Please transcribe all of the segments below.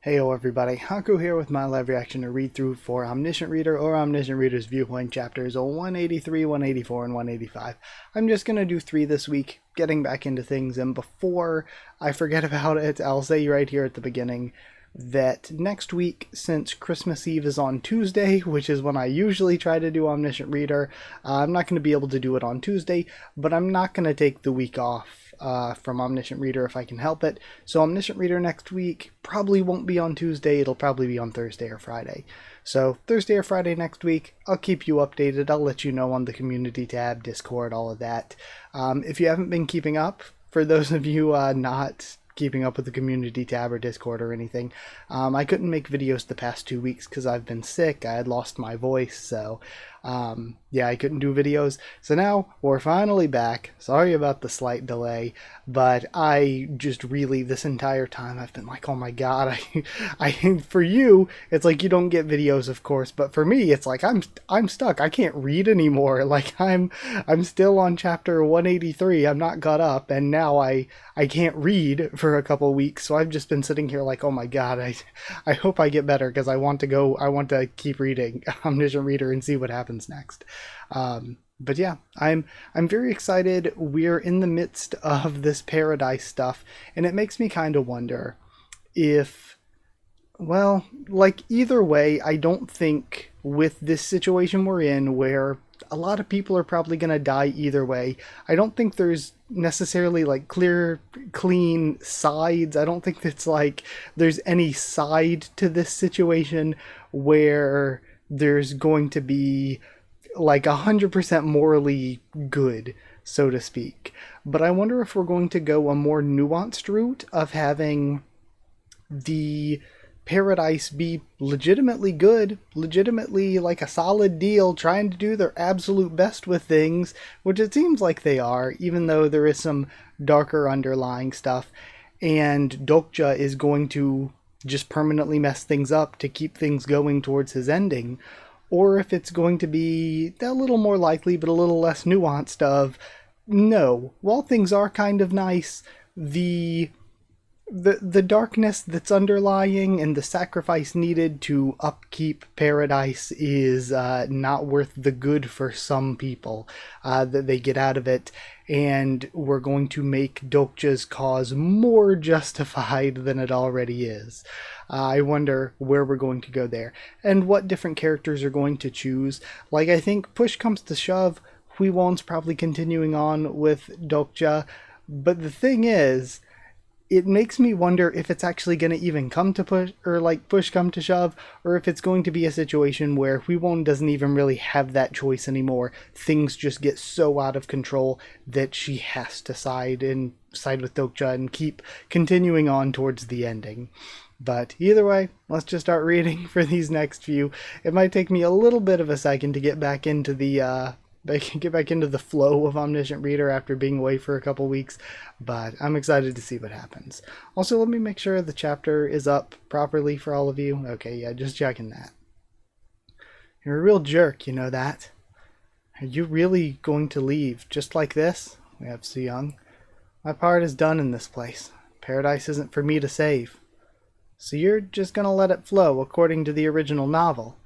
Heyo everybody, Haku here with my live reaction to read through for Omniscient Reader or Omniscient Reader's Viewpoint chapters 183, 184, and 185. I'm just going to do 3 this week, getting back into things, and before I forget about it, I'll say right here at the beginning that next week, since Christmas Eve is on Tuesday, which is when I usually try to do Omniscient Reader, I'm not going to be able to do it on Tuesday, but I'm not going to take the week off from Omniscient Reader if I can help it. So Omniscient Reader next week probably won't be on Tuesday, it'll probably be on Thursday or Friday. So Thursday or Friday next week, I'll keep you updated, I'll let you know on the community tab, Discord, all of that. If you haven't been keeping up, for those of you not keeping up with the community tab or Discord or anything, I couldn't make videos the past 2 weeks because I've been sick, I had lost my voice, so yeah, I couldn't do videos. So now we're finally back. Sorry about the slight delay, but I just really, this entire time I've been like, oh my god, I for you it's like you don't get videos, of course, but for me it's like I'm stuck. I can't read anymore. Like I'm still on chapter 183. I'm not caught up, and now I can't read for a couple weeks. So I've just been sitting here like, oh my god, I hope I get better because I want to keep reading Omniscient Reader and see what happens next. But yeah, I'm very excited. We're in the midst of this paradise stuff, and it makes me kind of wonder if, well, like either way, I don't think with this situation we're in where a lot of people are probably going to die either way, I don't think there's necessarily like clear, clean sides. I don't think it's like there's any side to this situation where there's going to be like 100% morally good, so to speak. But I wonder if we're going to go a more nuanced route of having the paradise be legitimately good, legitimately like a solid deal, trying to do their absolute best with things, which it seems like they are, even though there is some darker underlying stuff. And Dokja is going to just permanently mess things up to keep things going towards his ending, or if it's going to be a little more likely but a little less nuanced of, no, while things are kind of nice, the darkness that's underlying and the sacrifice needed to upkeep paradise is not worth the good for some people that they get out of it, and we're going to make Dokja's cause more justified than it already is. I wonder where we're going to go there and what different characters are going to choose. Like, I think push comes to shove, Huiwon's probably continuing on with Dokja, but the thing is, it makes me wonder if it's actually going to even come to push, or like push come to shove, or if it's going to be a situation where Huiwon doesn't even really have that choice anymore. Things just get so out of control that she has to side with Dokja and keep continuing on towards the ending. But either way, let's just start reading for these next few. It might take me a little bit of a second to get back into the flow of Omniscient Reader after being away for a couple weeks, but I'm excited to see what happens. Also, let me make sure the chapter is up properly for all of you. Okay, yeah, just checking that. You're a real jerk, you know that? Are you really going to leave just like this? We have Soo-young. My part is done in this place. Paradise isn't for me to save. So you're just gonna let it flow according to the original novel.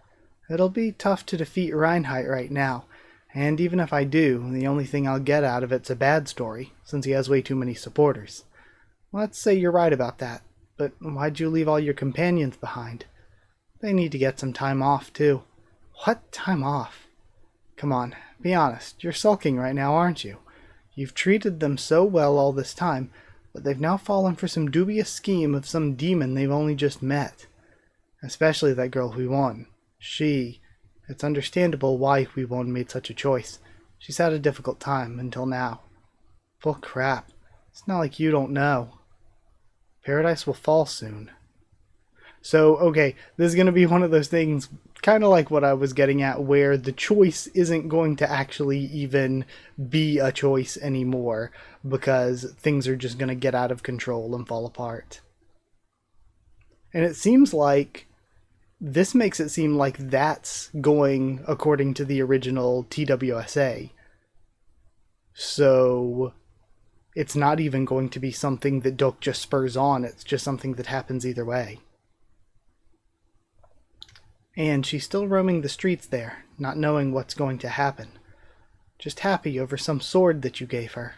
It'll be tough to defeat Reinhardt right now. And even if I do, the only thing I'll get out of it's a bad story, since he has way too many supporters. Let's say you're right about that, but why'd you leave all your companions behind? They need to get some time off, too. What time off? Come on, be honest, you're sulking right now, aren't you? You've treated them so well all this time, but they've now fallen for some dubious scheme of some demon they've only just met. Especially that girl Huiwon. It's understandable why Huiwon made such a choice. She's had a difficult time until now. Bull crap. It's not like you don't know. Paradise will fall soon. So, okay, this is going to be one of those things, kind of like what I was getting at, where the choice isn't going to actually even be a choice anymore, because things are just going to get out of control and fall apart. And it seems like this makes it seem like that's going according to the original TWSA. So it's not even going to be something that Dokja spurs on, it's just something that happens either way. And she's still roaming the streets there, not knowing what's going to happen. Just happy over some sword that you gave her.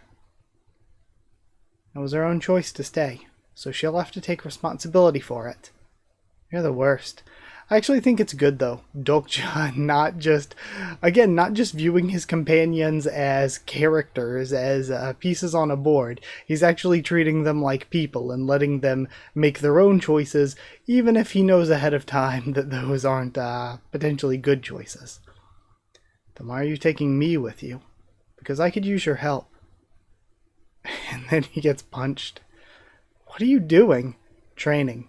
It was her own choice to stay, so she'll have to take responsibility for it. You're the worst. I actually think it's good, though. Dokja not just viewing his companions as characters, as pieces on a board. He's actually treating them like people and letting them make their own choices, even if he knows ahead of time that those aren't potentially good choices. Then why are you taking me with you? Because I could use your help. And then he gets punched. What are you doing? Training.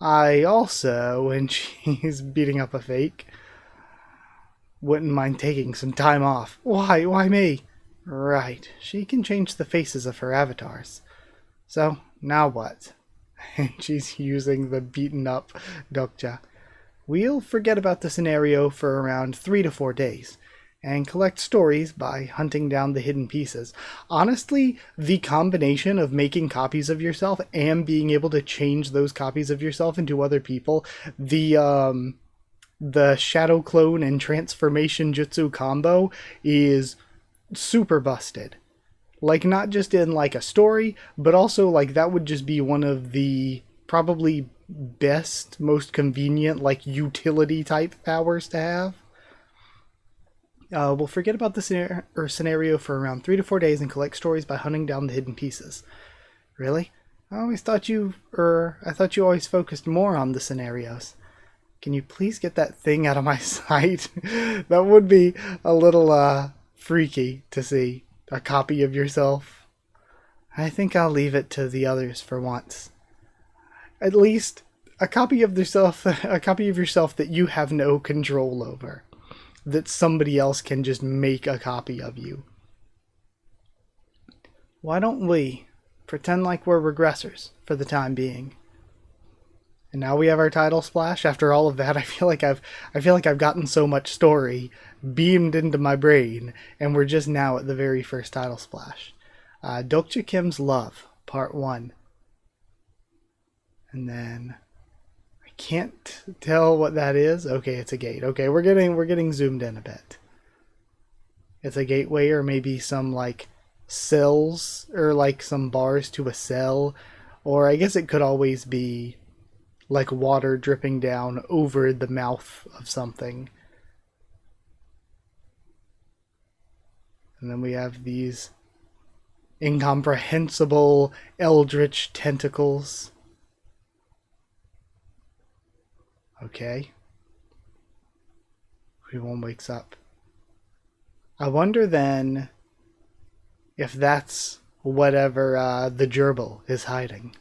I also, and she's beating up a fake, wouldn't mind taking some time off. Why? Why me? Right, she can change the faces of her avatars. So, now what? And she's using the beaten up Dokja. We'll forget about the scenario for around 3 to 4 days, and collect stories by hunting down the hidden pieces. Honestly, the combination of making copies of yourself and being able to change those copies of yourself into other people, the shadow clone and transformation jutsu combo is super busted. Like, not just in like a story, but also like that would just be one of the probably best, most convenient, like utility type powers to have. We'll forget about the scenario for around 3 to 4 days and collect stories by hunting down the hidden pieces. Really? I thought you always focused more on the scenarios. Can you please get that thing out of my sight? That would be a little freaky to see. A copy of yourself. I think I'll leave it to the others for once. At least a copy of yourself that you have no control over. That somebody else can just make a copy of you. Why don't we pretend like we're regressors for the time being? And now we have our title splash. After all of that, I feel like I've gotten so much story beamed into my brain, and we're just now at the very first title splash. Dokja Kim's Love, Part 1. And then can't tell what that is. Okay, it's a gate. Okay, we're getting zoomed in a bit. It's a gateway, or maybe some like cells, or like some bars to a cell, or I guess it could always be like water dripping down over the mouth of something. And then we have these incomprehensible eldritch tentacles. Okay. Everyone wakes up. I wonder then if that's whatever the gerbil is hiding.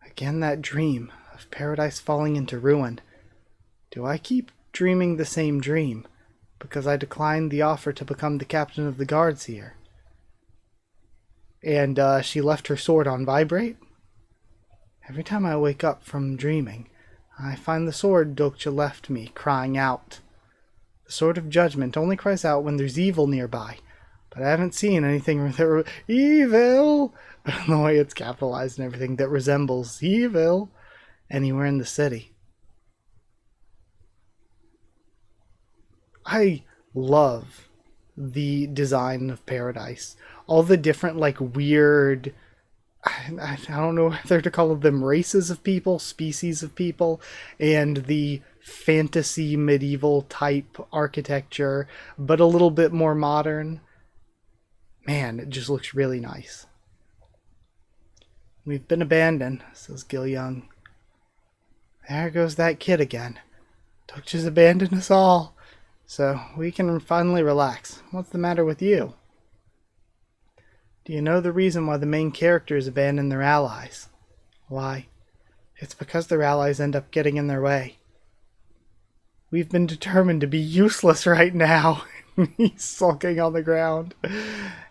Again, that dream of paradise falling into ruin. Do I keep dreaming the same dream because I declined the offer to become the captain of the guards here? And she left her sword on vibrate? Every time I wake up from dreaming, I find the sword Dokja left me crying out. The sword of judgment only cries out when there's evil nearby, but I haven't seen anything that evil, the way it's capitalized and everything, that resembles evil anywhere in the city. I love the design of paradise. All the different like weird, I don't know whether to call them races of people, species of people, and the fantasy medieval type architecture, but a little bit more modern. Man, it just looks really nice. We've been abandoned, says Gil Young. There goes that kid again. Dokja's abandoned us all, so we can finally relax. What's the matter with you? Do you know the reason why the main characters abandon their allies? Why? It's because their allies end up getting in their way. We've been determined to be useless right now. He's sulking on the ground.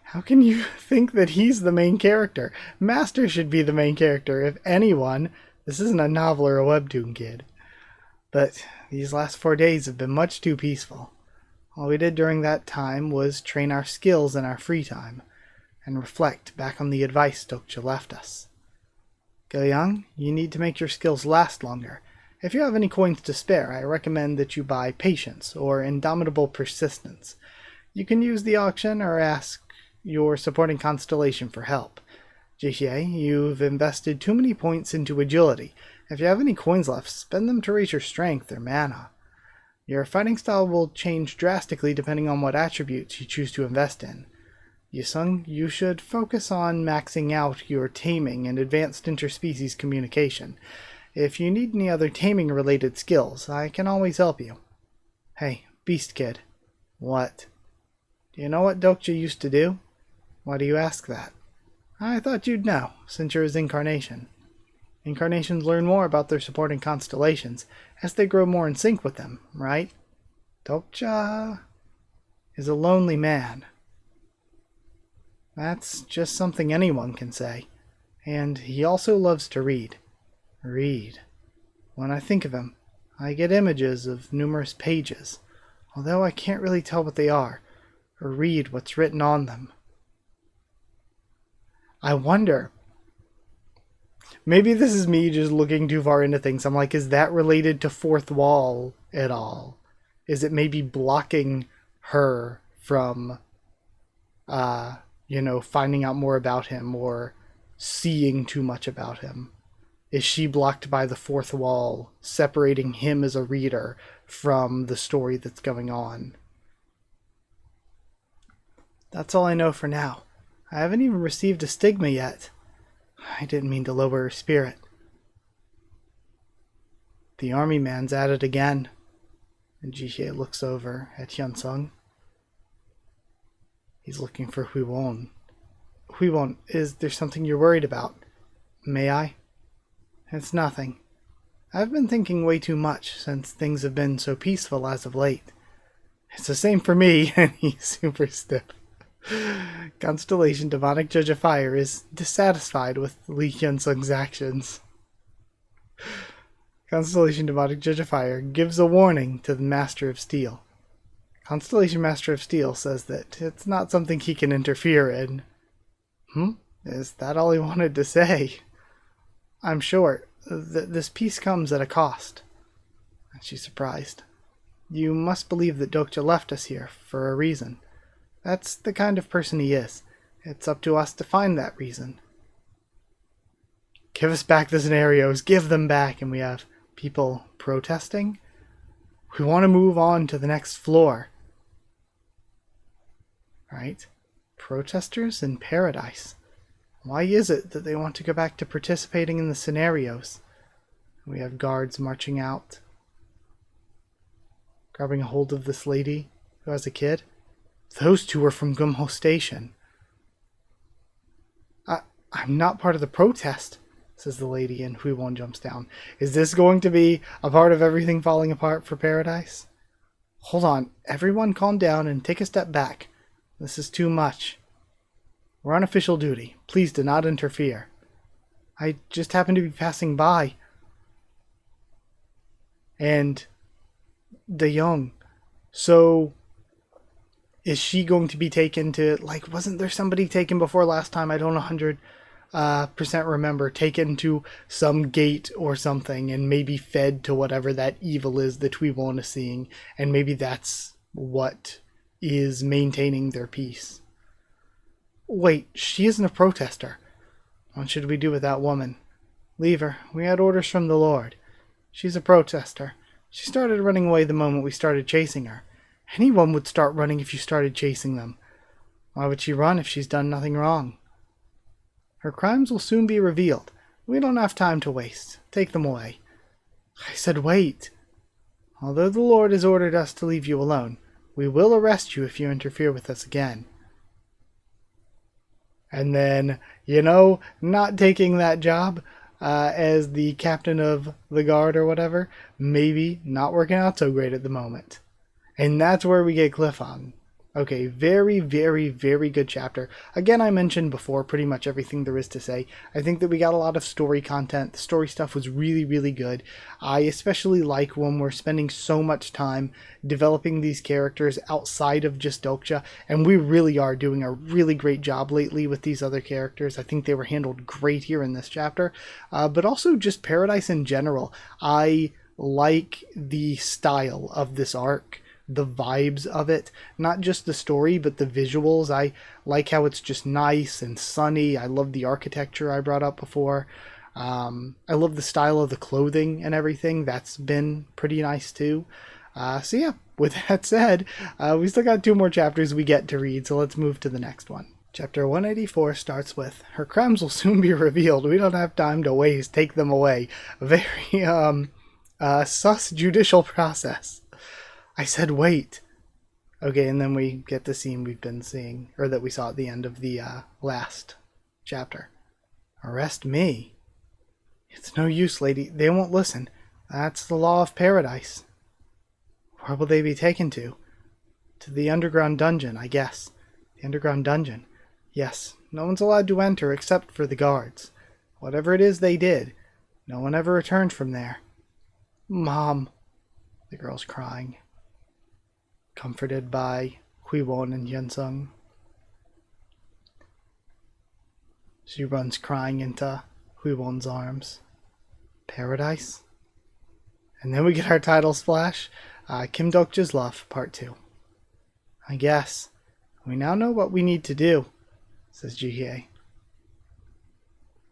How can you think that he's the main character? Master should be the main character, if anyone. This isn't a novel or a webtoon, kid. But these last 4 days have been much too peaceful. All we did during that time was train our skills in our free time, and reflect back on the advice Dokja left us. Gil Young, you need to make your skills last longer, If you have any coins to spare, I recommend that you buy Patience or Indomitable Persistence. You can use the auction or ask your supporting constellation for help. Jixie, you've invested too many points into Agility. If you have any coins left, spend them to raise your strength or mana. Your fighting style will change drastically depending on what attributes you choose to invest in. Yusung, you should focus on maxing out your taming and advanced interspecies communication. If you need any other taming-related skills, I can always help you. Hey, Beast Kid. What? Do you know what Dokja used to do? Why do you ask that? I thought you'd know, since you're his incarnation. Incarnations learn more about their supporting constellations as they grow more in sync with them, right? Dokja is a lonely man. That's just something anyone can say. And he also loves to read. Read. When I think of him, I get images of numerous pages, although I can't really tell what they are, or read what's written on them. I wonder, maybe this is me just looking too far into things. I'm like, is that related to Fourth Wall at all? Is it maybe blocking her from, finding out more about him or seeing too much about him? Is she blocked by the Fourth Wall, separating him as a reader from the story that's going on? That's all I know for now. I haven't even received a stigma yet. I didn't mean to lower her spirit. The army man's at it again. And Jixie looks over at Hyunsung. He's looking for Huiwon. Huiwon, is there something you're worried about? May I? It's nothing. I've been thinking way too much since things have been so peaceful as of late. It's the same for me, and he's super stiff. Constellation Demonic Judge of Fire is dissatisfied with Lee Hyunsung's actions. Constellation Demonic Judge of Fire gives a warning to the Master of Steel. Constellation Master of Steel says that it's not something he can interfere in. Is that all he wanted to say? I'm sure this peace comes at a cost. She's surprised. You must believe that Dokja left us here for a reason. That's the kind of person he is. It's up to us to find that reason. Give us back the scenarios. Give them back. And we have people protesting. We want to move on to the next floor. Right? Protesters in paradise. Why is it that they want to go back to participating in the scenarios? We have guards marching out, grabbing a hold of this lady who has a kid. Those two are from Gumho Station. I'm not part of the protest, says the lady, and Huiwon jumps down. Is this going to be a part of everything falling apart for Paradise? Hold on, everyone calm down and take a step back. This is too much. We're on official duty. Please do not interfere. I just happened to be passing by. And De Young. So, is she going to be taken to, wasn't there somebody taken before last time? I don't 100% remember. Taken to some gate or something and maybe fed to whatever that evil is that we want to seeing. And maybe that's what is maintaining their peace. Wait, she isn't a protester. What should we do with that woman? Leave her. We had orders from the Lord. She's a protester. She started running away the moment we started chasing her. Anyone would start running if you started chasing them. Why would she run if she's done nothing wrong? Her crimes will soon be revealed. We don't have time to waste. Take them away. I said wait. Although the Lord has ordered us to leave you alone, we will arrest you if you interfere with us again. And then, not taking that job as the captain of the guard or whatever, maybe not working out so great at the moment. And that's where we get Cliff on. Okay, very, very, very good chapter. Again, I mentioned before pretty much everything there is to say. I think that we got a lot of story content. The story stuff was really, really good. I especially like when we're spending so much time developing these characters outside of just Dokja, and we really are doing a really great job lately with these other characters. I think they were handled great here in this chapter, but also just Paradise in general. I like the style of this arc, the vibes of it, not just the story, but the visuals. I like how it's just nice and sunny. I love the architecture I brought up before. I love the style of the clothing and everything. That's been pretty nice too. So yeah, with that said, we still got 2 more chapters we get to read, so let's move to the next one. Chapter 184 starts with, "Her crimes will soon be revealed. We don't have time to waste. Take them away." A very, sus judicial process. I said wait. Okay, and then we get the scene we've been seeing, or that we saw at the end of the last chapter. "Arrest me? It's no use, lady. They won't listen. That's the law of paradise." "Where will they be taken to?" "To the underground dungeon, I guess." "The underground dungeon?" "Yes. No one's allowed to enter except for the guards. Whatever it is they did, no one ever returned from there." "Mom." The girl's crying, comforted by Huiwon and Yensung. She runs crying into Huiwon's arms. Paradise? And then we get our title splash, Kim Dokja's Love, Part 2. "I guess. We now know what we need to do," says Jihye.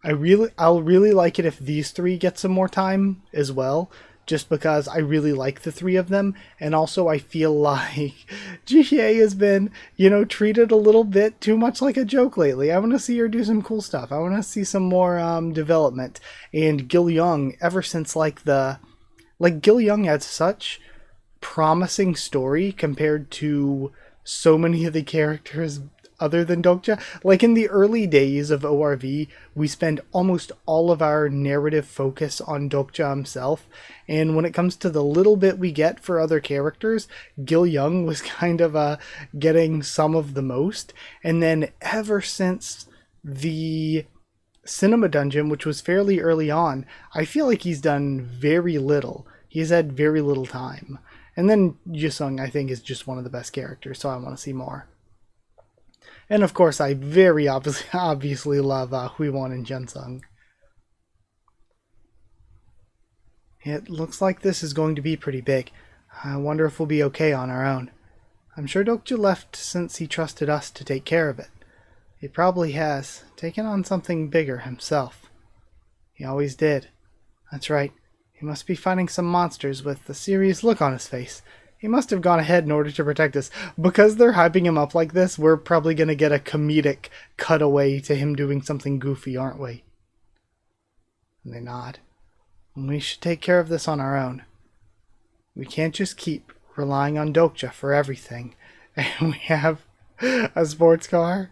I'll really like it if these 3 get some more time as well, just because I really like the 3 of them, and also I feel like Jihye has been, treated a little bit too much like a joke lately. I want to see her do some cool stuff. I want to see some more development. And Gil Young, ever since Gil Young had such promising story compared to so many of the characters other than Dokja. Like in the early days of ORV, we spend almost all of our narrative focus on Dokja himself, and when it comes to the little bit we get for other characters, Gil Young was kind of getting some of the most. And then ever since the Cinema Dungeon, which was fairly early on, I feel like he's done very little. He's had very little time. And then Yusung, I think, is just one of the best characters, so I want to see more. And of course, I very obviously love Huiwon and Jensung. It looks like this is going to be pretty big. I wonder if we'll be okay on our own. I'm sure Dokja left since he trusted us to take care of it. He probably has taken on something bigger himself. He always did. That's right. He must be fighting some monsters with a serious look on his face. He must have gone ahead in order to protect us. Because they're hyping him up like this, we're probably going to get a comedic cutaway to him doing something goofy, aren't we? And they nod. We should take care of this on our own. We can't just keep relying on Dokja for everything. And we have a sports car.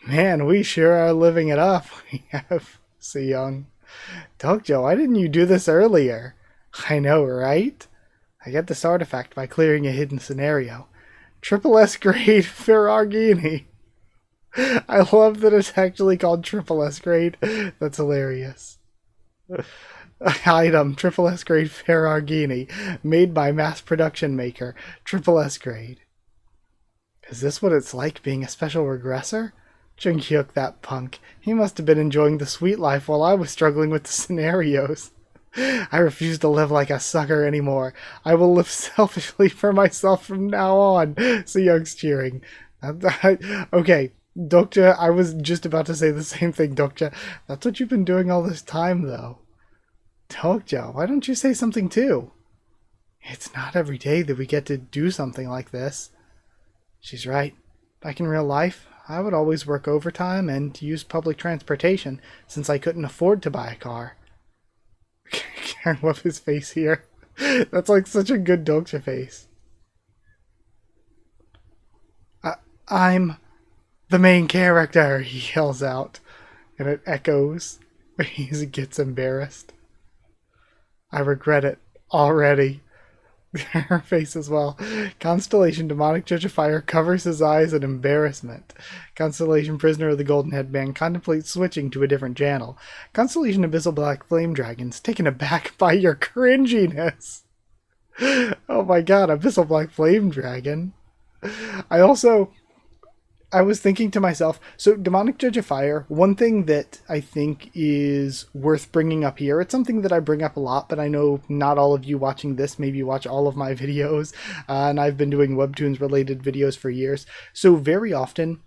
Man, we sure are living it up. We have Seyoung. Dokja, why didn't you do this earlier? I know, right? I get this artifact by clearing a hidden scenario. Triple S grade Ferragini. I love that it's actually called Triple S grade. That's hilarious. Item, Triple S grade Ferragini, made by mass production maker, Triple S grade. Is this what it's like being a special regressor? Junghyuk, that punk. He must have been enjoying the sweet life while I was struggling with the scenarios. I refuse to live like a sucker anymore. I will live selfishly for myself from now on. Seyoung's cheering. Okay, Dokja, I was just about to say the same thing, Dokja. That's what you've been doing all this time, though. Dokja, why don't you say something too? It's not every day that we get to do something like this. She's right. Back in real life, I would always work overtime and use public transportation since I couldn't afford to buy a car. I love his face here. That's like such a good Dokja face. I'm the main character, he yells out, and it echoes. He gets embarrassed. I regret it already. Her face as well. Constellation, demonic judge of fire, covers his eyes in embarrassment. Constellation, prisoner of the golden headband, contemplates switching to a different channel. Constellation, abyssal black flame dragons, taken aback by your cringiness. Oh my god, abyssal black flame dragon. I also, I was thinking to myself, so Demonic Judge of Fire, one thing that I think is worth bringing up here, it's something that I bring up a lot, but I know not all of you watching this maybe watch all of my videos, and I've been doing Webtoons related videos for years. So very often,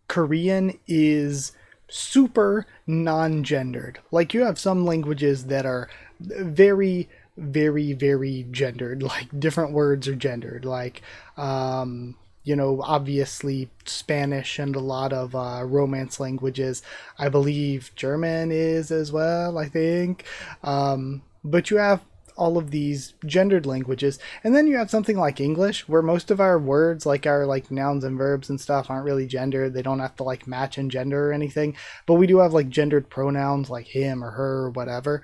Korean is super non-gendered. Like, you have some languages that are very, very, very gendered. Like, different words are gendered. Like, obviously Spanish and a lot of Romance languages. I believe German is as well, I think. But you have all of these gendered languages, and then you have something like English, where most of our words, like our like nouns and verbs and stuff, aren't really gendered. They don't have to like match in gender or anything, but we do have like gendered pronouns like him or her or whatever.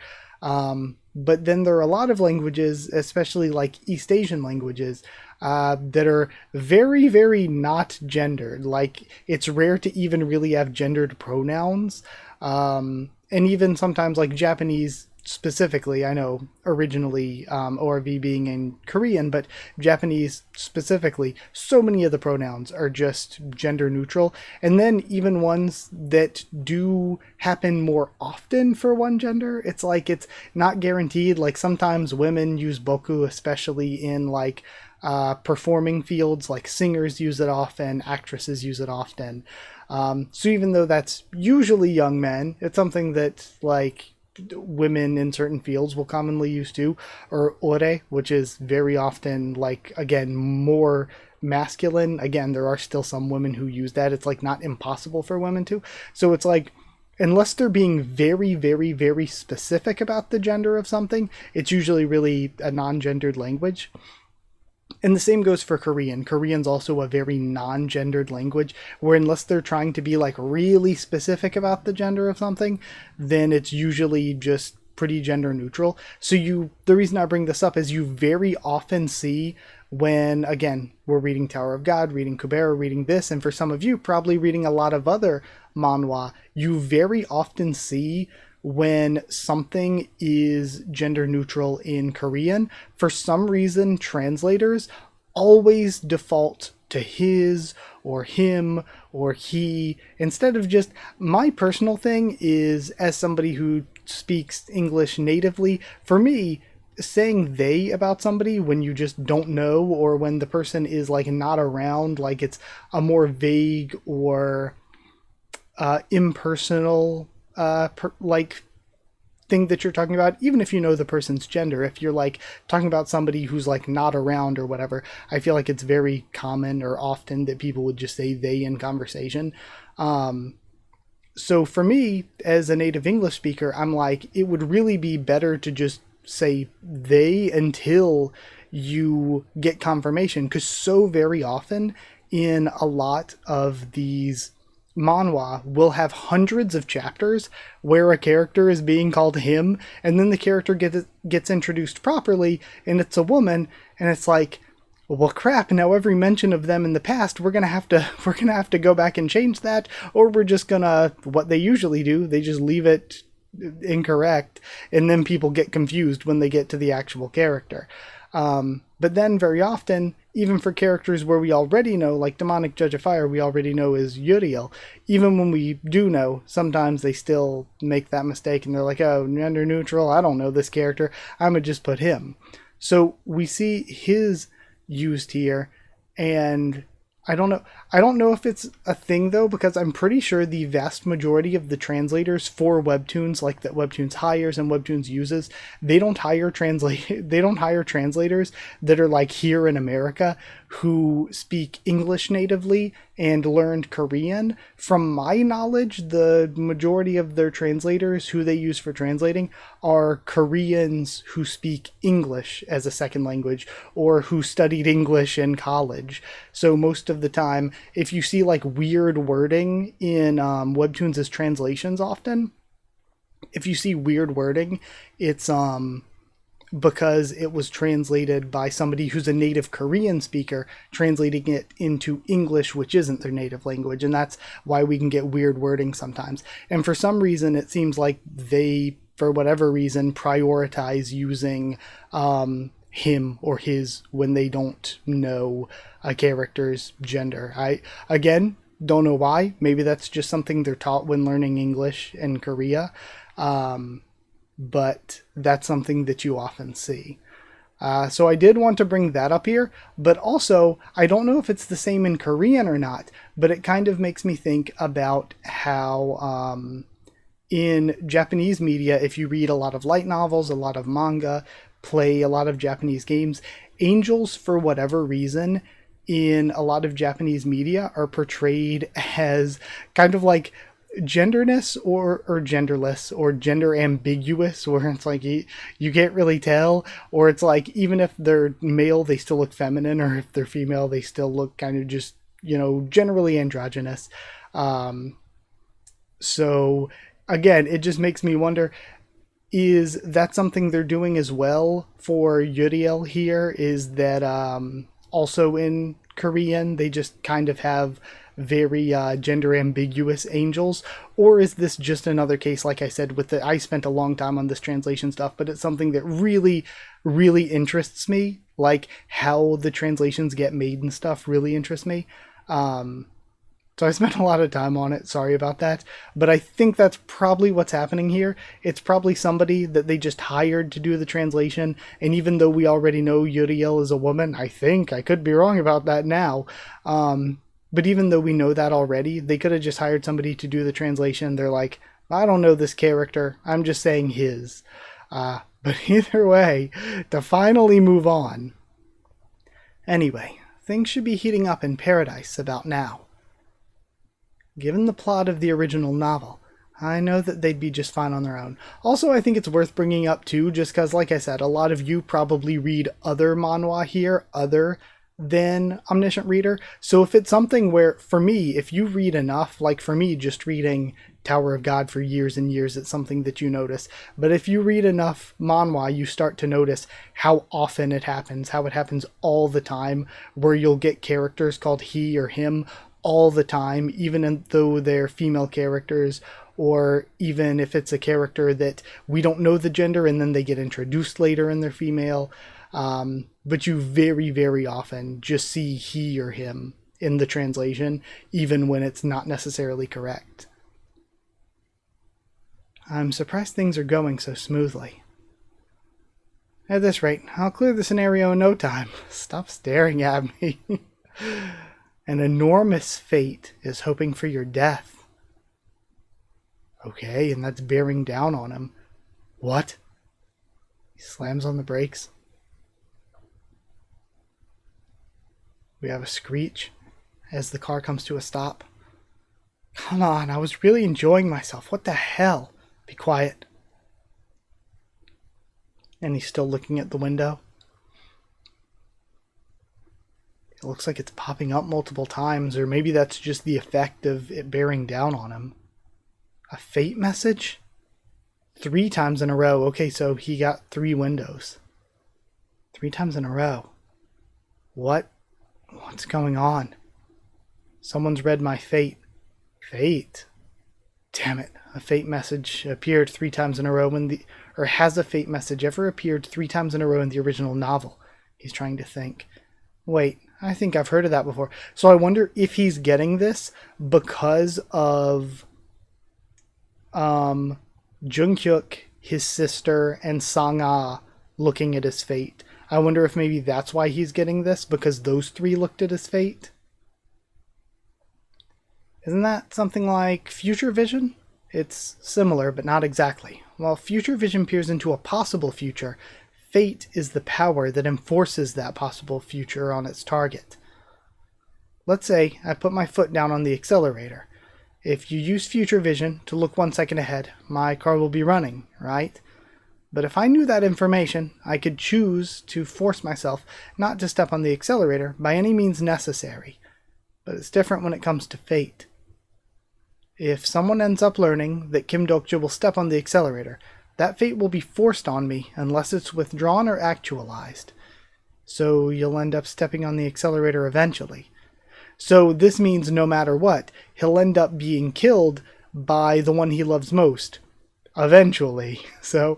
But then there are a lot of languages, especially like East Asian languages, that are very, very not gendered. Like, it's rare to even really have gendered pronouns. And even sometimes like Japanese specifically, I know originally ORV being in Korean, but Japanese specifically, so many of the pronouns are just gender neutral. And then even ones that do happen more often for one gender, it's like it's not guaranteed. Like, sometimes women use boku, especially in like performing fields, like singers use it often, actresses use it often. So even though that's usually young men, it's something that like women in certain fields will commonly use too. Or ore, which is very often like, again, more masculine. Again, there are still some women who use that. It's like not impossible for women to. So it's like, unless they're being very, very, very specific about the gender of something, it's usually really a non-gendered language. And the same goes for Korean. Korean's also a very non-gendered language, where unless they're trying to be like really specific about the gender of something, then it's usually just pretty gender neutral. So the reason I bring this up is you very often see when, again, we're reading Tower of God, reading Kubera, reading this, and for some of you, probably reading a lot of other manhwa, you very often see when something is gender neutral in Korean. For some reason, translators always default to his or him or he, instead of just, my personal thing is, as somebody who speaks English natively, for me, saying they about somebody when you just don't know, or when the person is like not around, like it's a more vague or impersonal like thing that you're talking about, even if you know the person's gender. If you're like talking about somebody who's like not around or whatever, I feel like it's very common or often that people would just say they in conversation. So for me, as a native English speaker, I'm like, it would really be better to just say they until you get confirmation, because so very often in a lot of these manhwa will have hundreds of chapters where a character is being called him, and then the character gets introduced properly and it's a woman, and it's like, well crap, now every mention of them in the past we're gonna have to go back and change that, or we're just gonna, what they usually do, they just leave it incorrect, and then people get confused when they get to the actual character. But then very often, even for characters where we already know, like Demonic Judge of Fire, we already know is Uriel, even when we do know, sometimes they still make that mistake and they're like, oh, gender neutral, I don't know this character, I'm gonna just put him. So we see his used here, and I don't know if it's a thing though, because I'm pretty sure the vast majority of the translators for Webtoons, like that Webtoons hires and Webtoons uses, they don't hire translators that are like here in America who speak English natively and learned Korean. From my knowledge, the majority of their translators who they use for translating are Koreans who speak English as a second language, or who studied English in college. So most of the time, if you see like weird wording in Webtoons as translations, often if you see weird wording, it's because it was translated by somebody who's a native Korean speaker, translating it into English, which isn't their native language. And that's why we can get weird wording sometimes. And for some reason, it seems like they, for whatever reason, prioritize using him or his when they don't know a character's gender. I, again, don't know why. Maybe that's just something they're taught when learning English in Korea. But that's something that you often see. So I did want to bring that up here, but also, I don't know if it's the same in Korean or not, but it kind of makes me think about how in Japanese media, if you read a lot of light novels, a lot of manga, play a lot of Japanese games, angels, for whatever reason, in a lot of Japanese media are portrayed as kind of like genderness or genderless or gender ambiguous, where it's like you can't really tell, or it's like even if they're male they still look feminine, or if they're female they still look kind of just, you know, generally androgynous. So again, it just makes me wonder, is that something they're doing as well for Uriel here? Is that also in Korean they just kind of have very gender ambiguous angels? Or is this just another case, like I said, with the, I spent a long time on this translation stuff, but it's something that really, really interests me, like how the translations get made and stuff really interests me. So I spent a lot of time on it, sorry about that, but I think that's probably what's happening here. It's probably somebody that they just hired to do the translation, and even though we already know Uriel is a woman, I think, I could be wrong about that now, but even though we know that already, they could have just hired somebody to do the translation. They're like, I don't know this character, I'm just saying his. But either way, to finally move on. Anyway, things should be heating up in Paradise about now. Given the plot of the original novel, I know that they'd be just fine on their own. Also, I think it's worth bringing up too, just because, like I said, a lot of you probably read other manhwa here, other than Omniscient Reader. So if it's something where, for me, if you read enough, like for me, just reading Tower of God for years and years, it's something that you notice. But if you read enough manhwa, you start to notice how often it happens, how it happens all the time, where you'll get characters called he or him all the time, even though they're female characters, or even if it's a character that we don't know the gender and then they get introduced later and they're female. But you very, very often just see he or him in the translation, even when it's not necessarily correct. I'm surprised things are going so smoothly. At this rate, I'll clear the scenario in no time. Stop staring at me. An enormous fate is hoping for your death. Okay, and that's bearing down on him. What? He slams on the brakes. We have a screech as the car comes to a stop. Come on, I was really enjoying myself. What the hell? Be quiet. And he's still looking at the window. It looks like it's popping up multiple times, or maybe that's just the effect of it bearing down on him. A fate message? 3 times in a row. Okay, so he got 3 windows. 3 times in a row. What's going on? Someone's read my fate. Fate? Damn it. A fate message appeared 3 times in a row or has a fate message ever appeared 3 times in a row in the original novel? He's trying to think. Wait, I think I've heard of that before. So I wonder if he's getting this because of Junghyuk, his sister, and Sang-ah looking at his fate. I wonder if maybe that's why he's getting this, because those 3 looked at his fate. Isn't that something like future vision? It's similar, but not exactly. While future vision peers into a possible future, fate is the power that enforces that possible future on its target. Let's say I put my foot down on the accelerator. If you use future vision to look 1 second ahead, my car will be running, right? But if I knew that information, I could choose to force myself not to step on the accelerator by any means necessary. But it's different when it comes to fate. If someone ends up learning that Kim Dokja will step on the accelerator, that fate will be forced on me unless it's withdrawn or actualized. So you'll end up stepping on the accelerator eventually. So this means no matter what, he'll end up being killed by the one he loves most. Eventually. So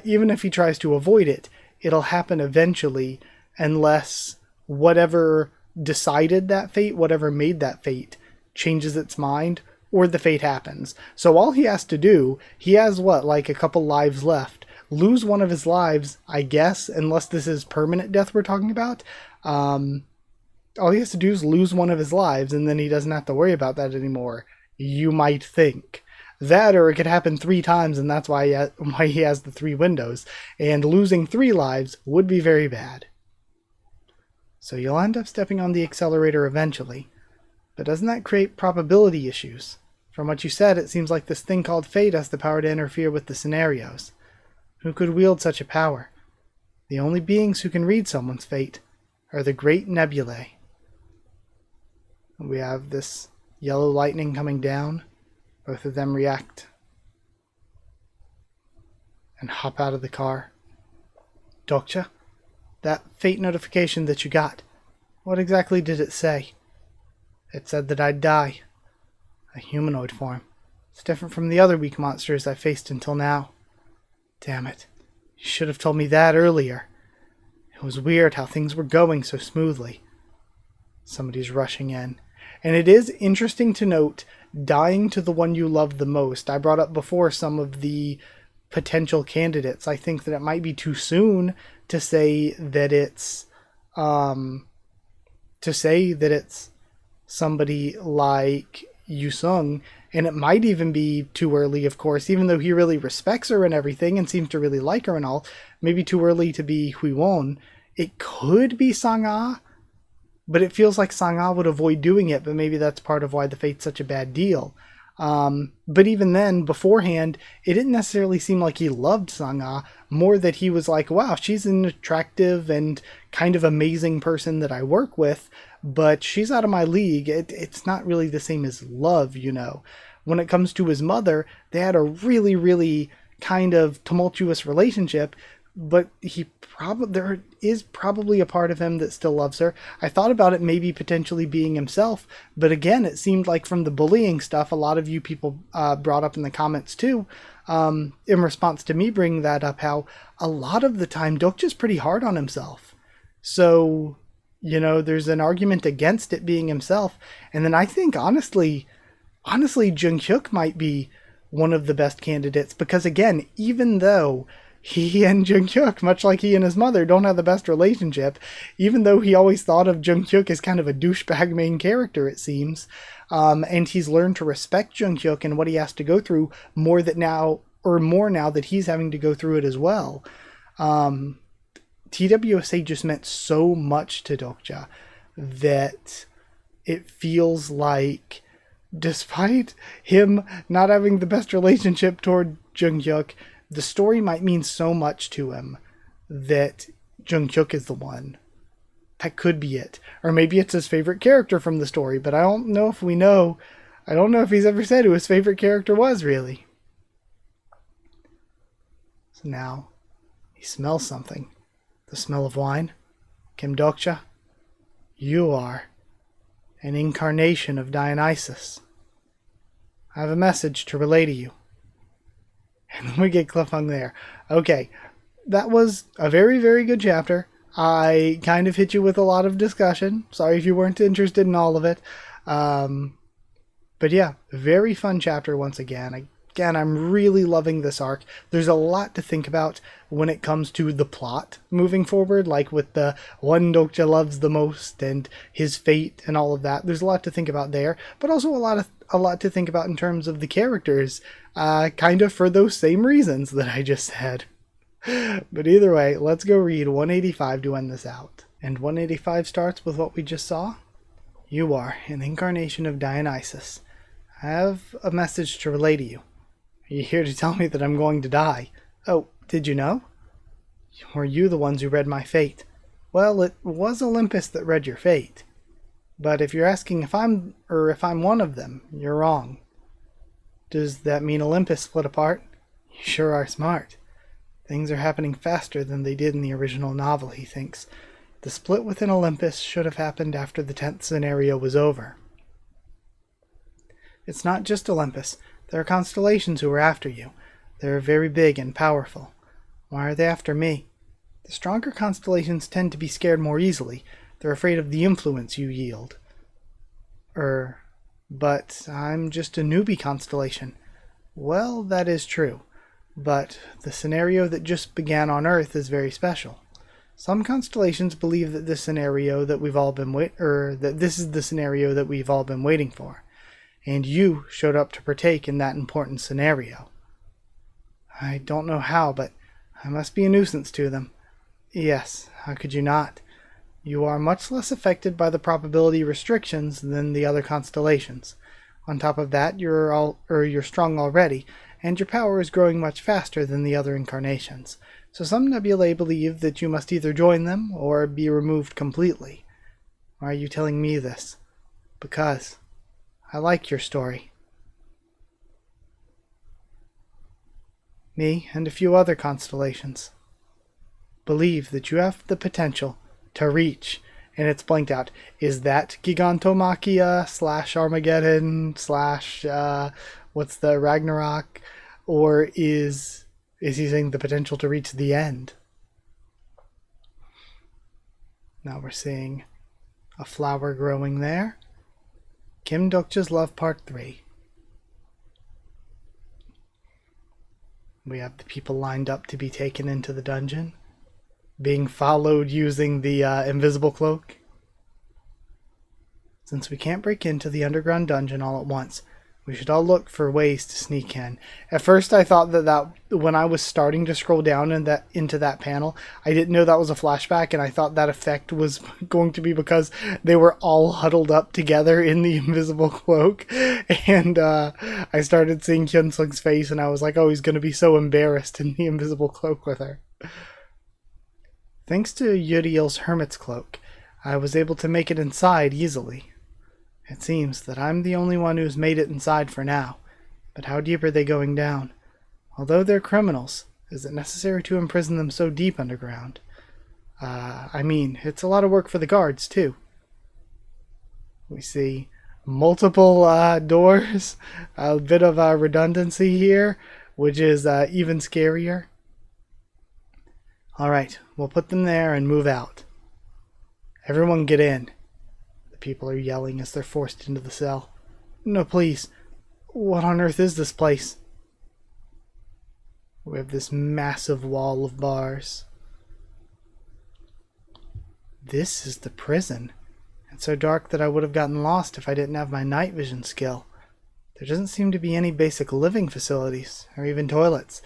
even if he tries to avoid it, it'll happen eventually, unless whatever decided that fate, whatever made that fate, changes its mind, or the fate happens. So all he has to do, he has what, like a couple lives left. Lose one of his lives, I guess, unless this is permanent death we're talking about. All he has to do is lose one of his lives, and then he doesn't have to worry about that anymore, you might think. That, or it could happen 3 times, and that's why he has the 3 windows. And losing 3 lives would be very bad. So you'll end up stepping on the accelerator eventually. But doesn't that create probability issues? From what you said, it seems like this thing called fate has the power to interfere with the scenarios. Who could wield such a power? The only beings who can read someone's fate are the great nebulae. We have this yellow lightning coming down. Both of them react and hop out of the car. Dokja, that fate notification that you got, what exactly did it say? It said that I'd die. A humanoid form. It's different from the other weak monsters I faced until now. Damn it. You should have told me that earlier. It was weird how things were going so smoothly. Somebody's rushing in. And it is interesting to note, dying to the one you love the most. I brought up before some of the potential candidates. I think that it might be too soon to say that it's somebody like Yusung, and it might even be too early, of course, even though he really respects her and everything and seems to really like her and all. Maybe too early to be Huiwon. It could be Sang-ah, but it feels like Sang-ah would avoid doing it, but maybe that's part of why the fate's such a bad deal. But even then, beforehand, it didn't necessarily seem like he loved Sang-ah, more that he was like, wow, she's an attractive and kind of amazing person that I work with, but she's out of my league. It's not really the same as love, you know. When it comes to his mother, they had a really, really kind of tumultuous relationship, but there is probably a part of him that still loves her. I thought about it maybe potentially being himself, but again, it seemed like from the bullying stuff, a lot of you people brought up in the comments too, in response to me bringing that up, how a lot of the time Dokja's pretty hard on himself. So, you know, there's an argument against it being himself. And then I think, honestly, Jung-hyuk might be one of the best candidates, because again, even though he and Jung-hyuk, much like he and his mother, don't have the best relationship, even though he always thought of Jung-hyuk as kind of a douchebag main character, it seems, and he's learned to respect Jung-hyuk and what he has to go through more now that he's having to go through it as well. TWSA just meant so much to Dokja that it feels like, despite him not having the best relationship toward Jung-hyuk, the story might mean so much to him that Jung-hyuk is the one. That could be it. Or maybe it's his favorite character from the story, but I don't know if we know. I don't know if he's ever said who his favorite character was, really. So now, he smells something. The smell of wine. Kim Dokja, you are an incarnation of Dionysus. I have a message to relay to you. And then we get cliffhung there. Okay, that was a very, very good chapter. I kind of hit you with a lot of discussion. Sorry if you weren't interested in all of it. But yeah, very fun chapter once again. Again, I'm really loving this arc. There's a lot to think about when it comes to the plot moving forward, like with the one Dokja loves the most and his fate and all of that. There's a lot to think about there, but also a lot to think about in terms of the characters, kind of for those same reasons that I just said. But either way, let's go read 185 to end this out. And 185 starts with what we just saw. You are an incarnation of Dionysus. I have a message to relay to you. Are you here to tell me that I'm going to die? Oh, did you know? Were you the ones who read my fate? Well, it was Olympus that read your fate. But if you're asking if I'm one of them, you're wrong. Does that mean Olympus split apart? You sure are smart. Things are happening faster than they did in the original novel, he thinks. The split within Olympus should have happened after the 10th scenario was over. It's not just Olympus. There are constellations who are after you. They're very big and powerful. Why are they after me? The stronger constellations tend to be scared more easily. They're afraid of the influence you yield. But I'm just a newbie constellation. Well, that is true. But the scenario that just began on Earth is very special. Some constellations believe that this scenario that this is the scenario that we've all been waiting for, and you showed up to partake in that important scenario. I don't know how, but I must be a nuisance to them. Yes, how could you not? You are much less affected by the probability restrictions than the other constellations. On top of that, you're strong already, and your power is growing much faster than the other incarnations. So some nebulae believe that you must either join them or be removed completely. Why are you telling me this? Because I like your story. Me and a few other constellations believe that you have the potential to reach, and it's blanked out. Is that Gigantomachia / Armageddon / what's the Ragnarok? Or is he saying the potential to reach the end? Now we're seeing a flower growing there. Kim Dokja's Love Part 3. We have the people lined up to be taken into the dungeon, being followed using the invisible cloak. Since we can't break into the underground dungeon all at once, we should all look for ways to sneak in. At first I thought that when I was starting to scroll down into that panel, I didn't know that was a flashback, and I thought that effect was going to be because they were all huddled up together in the invisible cloak. And I started seeing Hyunsung's face, and I was like, oh, he's going to be so embarrassed in the invisible cloak with her. Thanks to Uriel's hermit's cloak, I was able to make it inside easily. It seems that I'm the only one who's made it inside for now, but how deep are they going down? Although they're criminals, is it necessary to imprison them so deep underground? I mean, it's a lot of work for the guards, too. We see multiple doors, a bit of redundancy here, which is even scarier. Alright, we'll put them there and move out. Everyone get in. The people are yelling as they're forced into the cell. No, please. What on earth is this place? We have this massive wall of bars. This is the prison. It's so dark that I would have gotten lost if I didn't have my night vision skill. There doesn't seem to be any basic living facilities, or even toilets.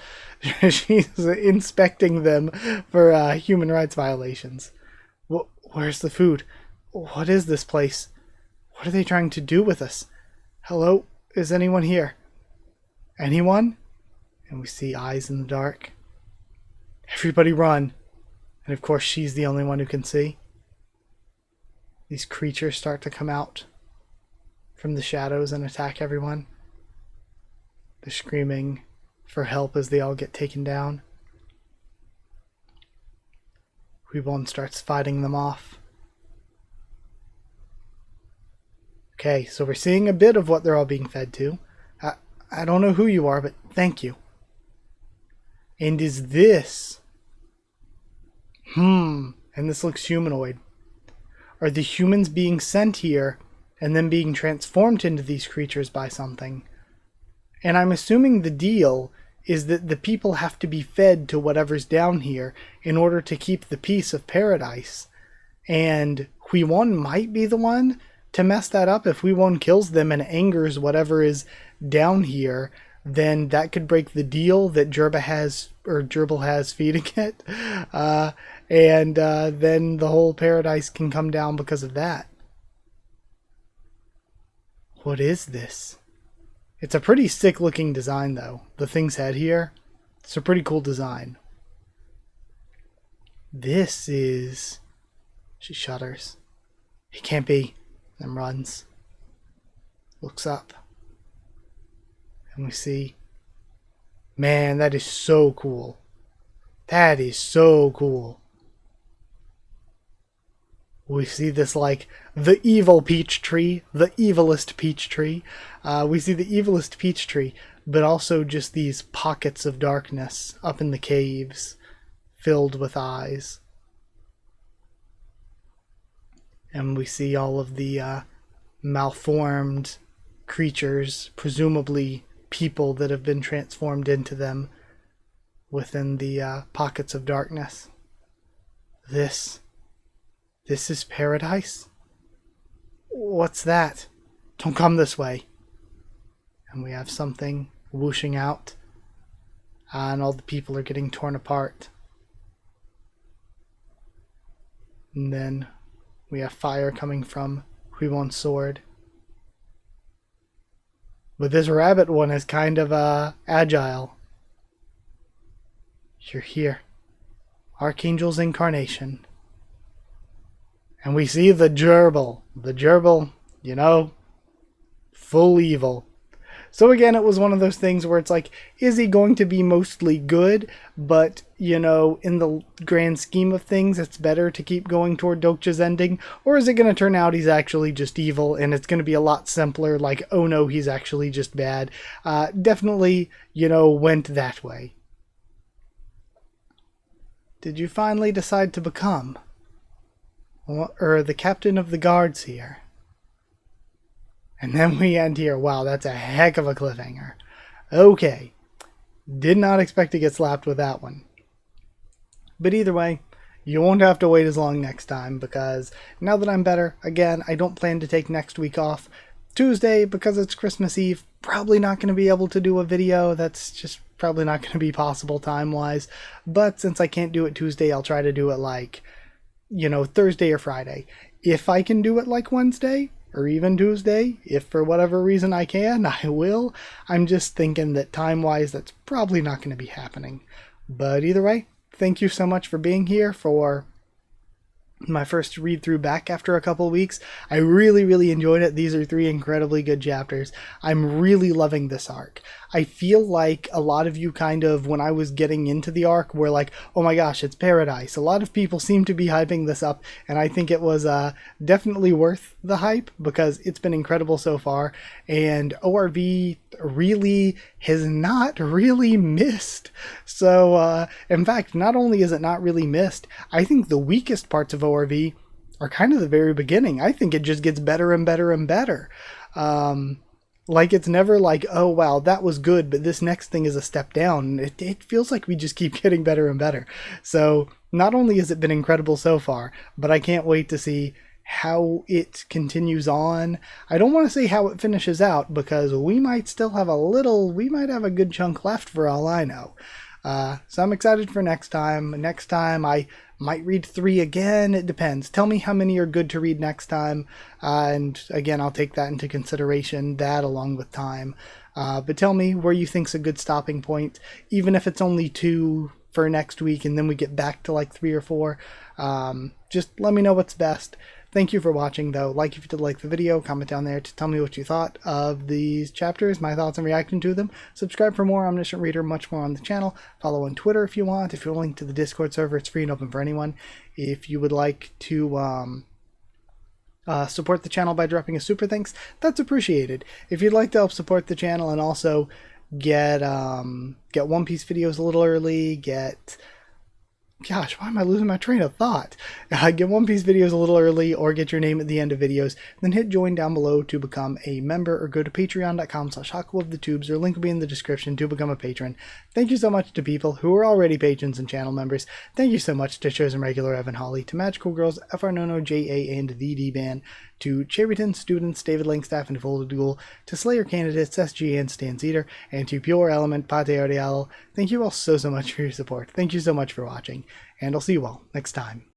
She's inspecting them for human rights violations. Where's the food? What is this place? What are they trying to do with us? Hello? Is anyone here? Anyone? And we see eyes in the dark. Everybody run. And of course she's the only one who can see. These creatures start to come out from the shadows and attack everyone. They're screaming for help as they all get taken down. Reborn starts fighting them off. Okay, so we're seeing a bit of what they're all being fed to. I don't know who you are, but thank you. And is this... and this looks humanoid. Are the humans being sent here and then being transformed into these creatures by something? And I'm assuming the deal is that the people have to be fed to whatever's down here in order to keep the peace of paradise. And Huiwon might be the one to mess that up. If Huiwon kills them and angers whatever is down here, then that could break the deal that Gerbil has feeding it. And then the whole paradise can come down because of that. What is this? It's a pretty sick looking design though. The thing's head here. It's a pretty cool design. This is... She shudders. It can't be. And runs. Looks up. And we see... Man, that is so cool. That is so cool. We see this like the evil peach tree, the evilest peach tree. We see the evilest peach tree, but also just these pockets of darkness up in the caves, filled with eyes. And we see all of the malformed creatures, presumably people that have been transformed into them within the pockets of darkness. This is paradise? What's that? Don't come this way. And we have something whooshing out, and all the people are getting torn apart. And then we have fire coming from Huimon's sword. But this rabbit one is kind of agile. You're here. Archangel's incarnation. And we see the gerbil. The gerbil, you know, full evil. So again, it was one of those things where it's like, is he going to be mostly good? But, you know, in the grand scheme of things, it's better to keep going toward Dokja's ending. Or is it going to turn out he's actually just evil and it's going to be a lot simpler, like, oh no, he's actually just bad. Definitely, you know, went that way. Did you finally decide to become the captain of the guards here? And then we end here. Wow, that's a heck of a cliffhanger. Okay. Did not expect to get slapped with that one. But either way, you won't have to wait as long next time, because now that I'm better, again, I don't plan to take next week off. Tuesday, because it's Christmas Eve, probably not going to be able to do a video. That's just probably not going to be possible time-wise. But since I can't do it Tuesday, I'll try to do it like, you know, Thursday or Friday. If I can do it like Wednesday, or even Tuesday, if for whatever reason I can, I will. I'm just thinking that time-wise, that's probably not going to be happening. But either way, thank you so much for being here for my first read-through back after a couple weeks. I really enjoyed it. These are 3 incredibly good chapters. I'm really loving this arc. I feel like a lot of you kind of, when I was getting into the arc, were like, oh my gosh, it's paradise. A lot of people seem to be hyping this up, and I think it was definitely worth the hype, because it's been incredible so far, and ORV really has not really missed. So, in fact, not only is it not really missed, I think the weakest parts of ORV are kind of the very beginning. I think it just gets better and better and better. Like, it's never like, oh wow, that was good, but this next thing is a step down. It feels like we just keep getting better and better. So not only has it been incredible so far, but I can't wait to see how it continues on. I don't want to say how it finishes out, because we might still have we might have a good chunk left for all I know. So I'm excited for next time. Next time I might read 3 again. It depends. Tell me how many are good to read next time. And again, I'll take that into consideration, that along with time. But tell me where you think's a good stopping point, even if it's only 2 for next week and then we get back to like 3 or 4. Just let me know what's best. Thank you for watching, though. Like if you did like the video, comment down there to tell me what you thought of these chapters, my thoughts and reaction to them. Subscribe for more Omniscient Reader, much more on the channel. Follow on Twitter if you want. If you're linked to the Discord server, it's free and open for anyone. If you would like to support the channel by dropping a super thanks, that's appreciated. If you'd like to help support the channel and also get One Piece videos a little early, gosh, why am I losing my train of thought? Get One Piece videos a little early, or get your name at the end of videos, then hit join down below to become a member, or go to patreon.com/Haku of the Tubes, or link will be in the description to become a patron. Thank you so much to people who are already patrons and channel members. Thank you so much to Chosen Regular Evan Holly, to Magical Girls, FR Nono, JA, and the D-Ban, to Cherryton students, David Langstaff, and Folded Duel, to Slayer candidates, SG and Stan Cedar, and to Pure Element, Pate Ardial. Thank you all so much for your support. Thank you so much for watching, and I'll see you all next time.